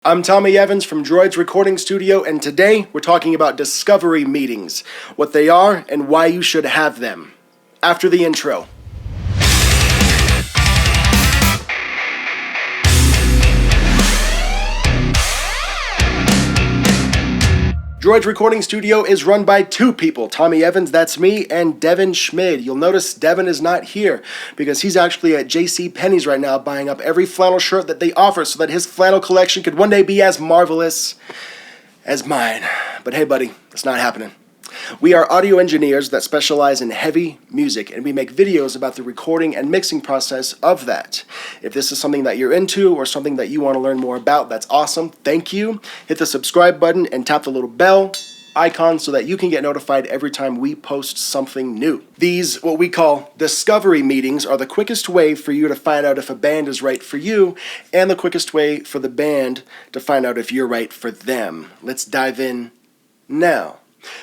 I'm Tommy Evans from DROIDS Recording Studio, and today we're talking about discovery meetings, what they are and why you should have them. After the intro. DROIDS Recording Studio is run by two people, Tommy Evans, that's me, and Devin Schmid. You'll notice Devin is not here because he's actually at JCPenney's right now buying up every flannel shirt that they offer so that his flannel collection could one day be as marvelous as mine. But hey buddy, it's not happening. We are audio engineers that specialize in heavy music, and we make videos about the recording and mixing process of that. If this is something that you're into or something that you want to learn more about, that's awesome. Thank you. Hit the subscribe button and tap the little bell icon so that you can get notified every time we post something new. These, what we call discovery meetings, are the quickest way for you to find out if a band is right for you and the quickest way for the band to find out if you're right for them. Let's dive in now.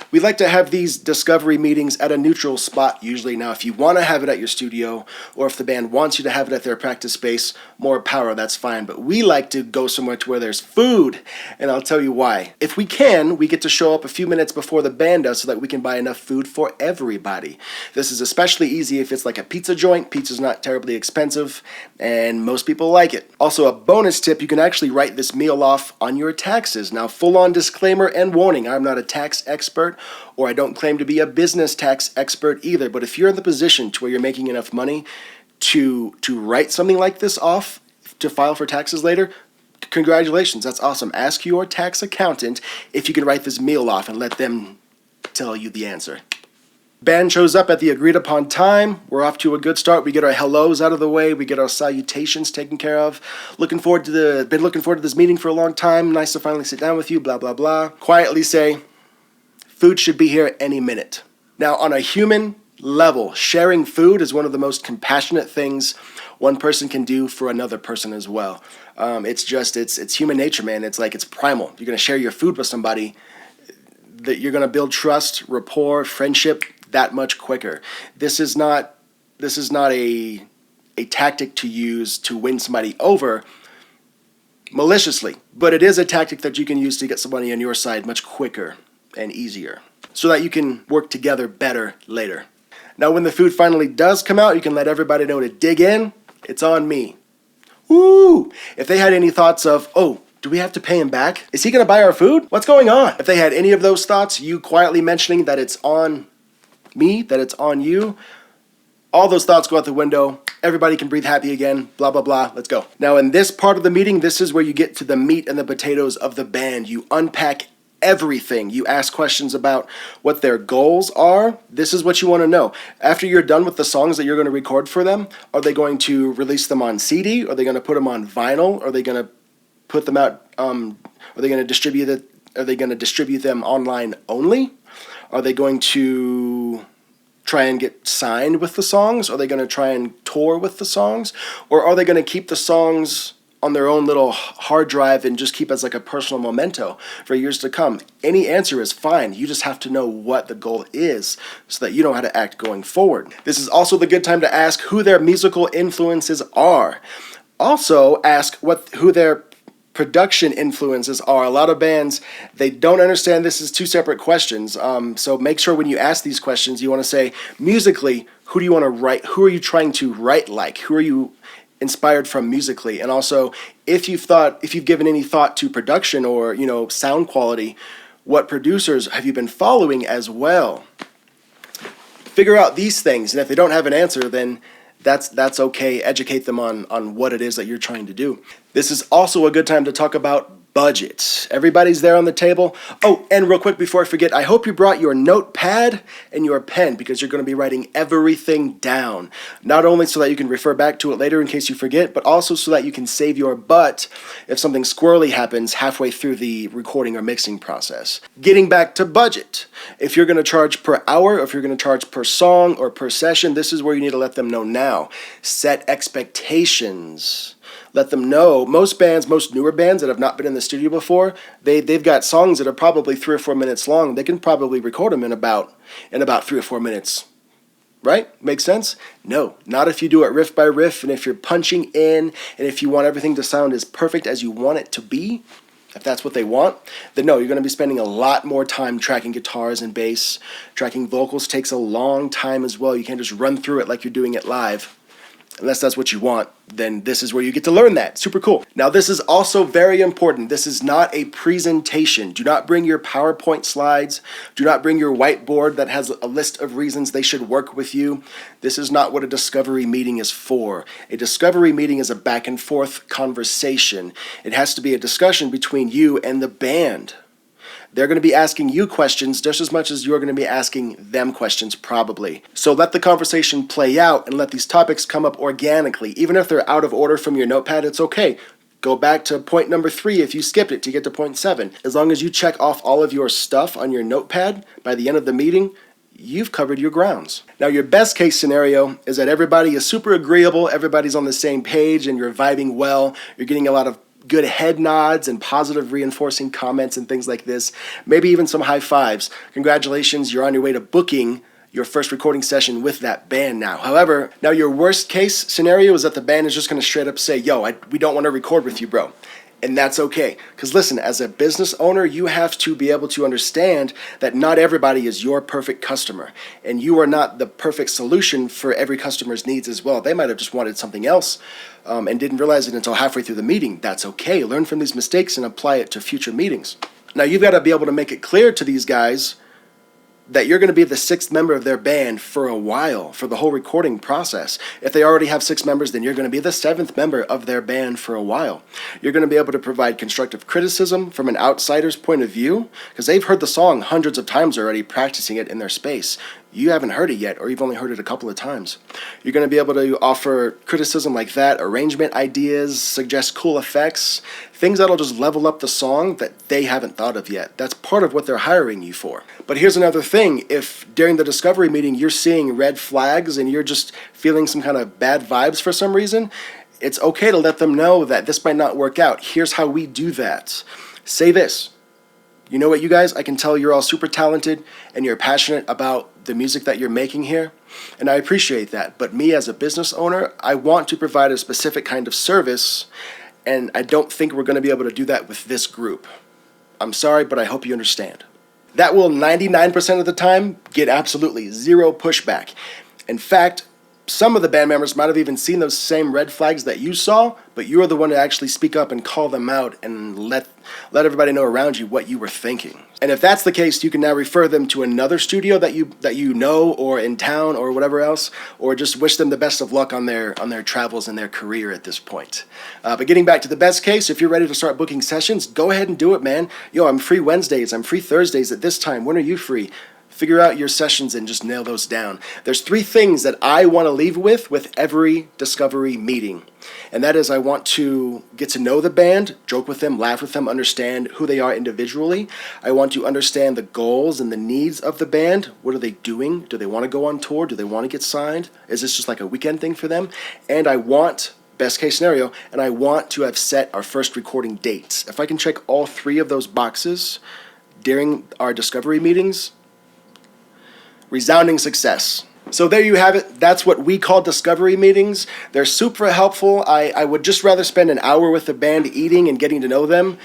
We like to have these discovery meetings at a neutral spot usually. Now, if you want to have it at your studio, or if the band wants you to have it at their practice space, more power, that's fine. But we like to go somewhere to where there's food, and I'll tell you why. If we can, we get to show up a few minutes before the band does so that we can buy enough food for everybody. This is especially easy if it's like a pizza joint. Pizza's not terribly expensive, and most people like it. Also, a bonus tip, you can actually write this meal off on your taxes. Now, full-on disclaimer and warning, I'm not a tax expert, or I don't claim to be a business tax expert either, but if you're in the position to where you're making enough money to write something like this off to file for taxes later, congratulations, that's awesome. Ask your tax accountant if you can write this meal off and let them tell you the answer. Band shows up at the agreed upon time. We're off to a good start. We get our hellos out of the way. We get our salutations taken care of. Been looking forward to this meeting for a long time. Nice to finally sit down with you, blah, blah, blah. Quietly say, food should be here any minute. Now, on a human level, sharing food is one of the most compassionate things one person can do for another person as well. It's human nature, man. It's primal. You're going to share your food with somebody, that you're going to build trust, rapport, friendship that much quicker. This is not a tactic to use to win somebody over maliciously, but it is a tactic that you can use to get somebody on your side much quicker and easier, so that you can work together better later. Now, when the food finally does come out, you can let everybody know to dig in. It's on me. Woo! If they had any thoughts of, oh, do we have to pay him back? Is he going to buy our food? What's going on? If they had any of those thoughts, you quietly mentioning that it's on me, that it's on you, all those thoughts go out the window. Everybody can breathe happy again, blah, blah, blah. Let's go. Now, in this part of the meeting, this is where you get to the meat and the potatoes of the band. You unpack everything. You ask questions about what their goals are. This is what you want to know. After you're done with the songs that you're going to record for them, are they going to release them on CD? Are they going to put them on vinyl? Are they going to put them out? Are they going to distribute it? Are they going to distribute them online only? Are they going to try and get signed with the songs? Are they going to try and tour with the songs? Or are they going to keep the songs on their own little hard drive and just keep as like a personal memento for years to come? Any answer is fine. You just have to know what the goal is so that you know how to act going forward. This is also the good time to ask who their musical influences are. Also ask who their production influences are. A lot of bands, they don't understand this is two separate questions. So make sure when you ask these questions, you want to say, musically, who do you want to write? Who are you trying to write like? Who are you inspired from musically? And also, if you've given any thought to production or, sound quality, what producers have you been following as well? Figure out these things, and if they don't have an answer, then that's okay. Educate them on what it is that you're trying to do. This is also a good time to talk about budget. Everybody's there on the table. Oh, and real quick before I forget, I hope you brought your notepad and your pen because you're going to be writing everything down. Not only so that you can refer back to it later in case you forget, but also so that you can save your butt if something squirrely happens halfway through the recording or mixing process. Getting back to budget. If you're going to charge per hour, or if you're going to charge per song or per session, this is where you need to let them know now. Set expectations. Let them know. Most newer bands that have not been in the studio before, they've got songs that are probably 3 or 4 minutes long. They can probably record them in about 3 or 4 minutes. Right? Makes sense? No, not if you do it riff by riff, and if you're punching in, and if you want everything to sound as perfect as you want it to be. if that's what they want, then no, you're going to be spending a lot more time tracking guitars and bass. Tracking vocals takes a long time as well. You can't just run through it like you're doing it live. Unless that's what you want, then this is where you get to learn that. Super cool. Now, this is also very important. This is not a presentation. Do not bring your PowerPoint slides. Do not bring your whiteboard that has a list of reasons they should work with you. This is not what a discovery meeting is for. A discovery meeting is a back and forth conversation. It has to be a discussion between you and the band. They're going to be asking you questions just as much as you're going to be asking them questions, probably. So let the conversation play out and let these topics come up organically. Even if they're out of order from your notepad, it's okay. Go back to point number 3 if you skipped it to get to point 7. As long as you check off all of your stuff on your notepad by the end of the meeting, you've covered your grounds. Now, your best case scenario is that everybody is super agreeable, everybody's on the same page, and you're vibing well. You're getting a lot of good head nods and positive reinforcing comments and things like this. Maybe even some high fives. Congratulations, you're on your way to booking your first recording session with that band now. However, now your worst case scenario is that the band is just going to straight up say, yo, we don't want to record with you, bro. And that's okay. Because listen, as a business owner, you have to be able to understand that not everybody is your perfect customer. And you are not the perfect solution for every customer's needs as well. They might have just wanted something else and didn't realize it until halfway through the meeting. That's okay. Learn from these mistakes and apply it to future meetings. Now, you've got to be able to make it clear to these guys that you're going to be the 6th member of their band for a while, for the whole recording process. If they already have 6 members, then you're going to be the 7th member of their band for a while. You're going to be able to provide constructive criticism from an outsider's point of view, because they've heard the song hundreds of times already, practicing it in their space. You haven't heard it yet, or you've only heard it a couple of times. You're going to be able to offer criticism like that, arrangement ideas, suggest cool effects, things that'll just level up the song that they haven't thought of yet. That's part of what they're hiring you for. But here's another thing. If during the discovery meeting you're seeing red flags and you're just feeling some kind of bad vibes for some reason, it's okay to let them know that this might not work out. Here's how we do that. Say this. You know what, you guys? I can tell you're all super talented and you're passionate about the music that you're making here, and I appreciate that. But me as a business owner, I want to provide a specific kind of service, and I don't think we're going to be able to do that with this group. I'm sorry, but I hope you understand. That will 99% of the time get absolutely zero pushback. In fact, some of the band members might have even seen those same red flags that you saw, but you were the one to actually speak up and call them out and let everybody know around you what you were thinking. And if that's the case, you can now refer them to another studio that you know, or in town, or whatever else, or just wish them the best of luck on their travels and their career at this point. But getting back to the best case, if you're ready to start booking sessions, go ahead and do it, man. Yo, I'm free Wednesdays, I'm free Thursdays at this time. When are you free? Figure out your sessions and just nail those down. There's 3 things that I want to leave with every discovery meeting. And that is, I want to get to know the band, joke with them, laugh with them, understand who they are individually. I want to understand the goals and the needs of the band. What are they doing? Do they want to go on tour? Do they want to get signed? Is this just like a weekend thing for them? And I want, best case scenario, and I want to have set our first recording dates. If I can check all 3 of those boxes during our discovery meetings, resounding success. So there you have it. That's what we call discovery meetings. They're super helpful. I would just rather spend an hour with the band eating and getting to know them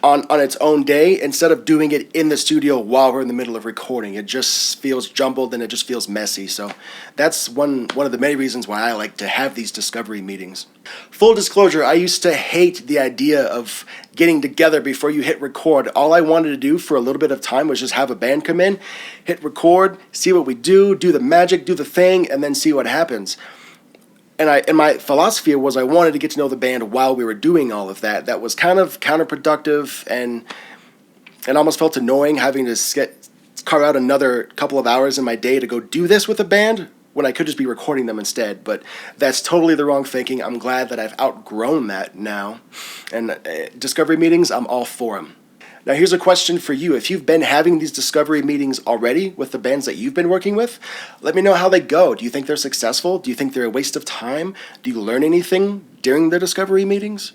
on its own day instead of doing it in the studio while we're in the middle of recording. It just feels jumbled and it just feels messy. So that's one of the many reasons why I like to have these discovery meetings. Full disclosure, I used to hate the idea of getting together before you hit record. All I wanted to do for a little bit of time was just have a band come in, hit record, see what we do the magic, do the thing, and then see what happens. And my philosophy was I wanted to get to know the band while we were doing all of that. That was kind of counterproductive and almost felt annoying having to carve out another couple of hours in my day to go do this with a band when I could just be recording them instead. But that's totally the wrong thinking. I'm glad that I've outgrown that now. And discovery meetings, I'm all for them. Now here's a question for you. If you've been having these discovery meetings already with the bands that you've been working with, let me know how they go. Do you think they're successful? Do you think they're a waste of time? Do you learn anything during the discovery meetings?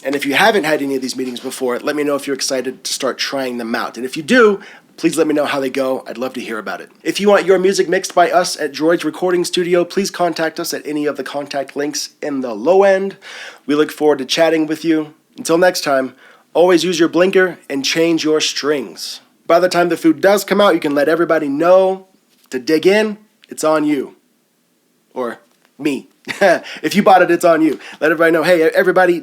And if you haven't had any of these meetings before, let me know if you're excited to start trying them out. And if you do, please let me know how they go. I'd love to hear about it. If you want your music mixed by us at DROIDS Recording Studio, please contact us at any of the contact links in the low end. We look forward to chatting with you. Until next time, always use your blinker and change your strings. By the time the food does come out, you can let everybody know to dig in. It's on you. Or me. If you bought it, it's on you. Let everybody know, hey, everybody,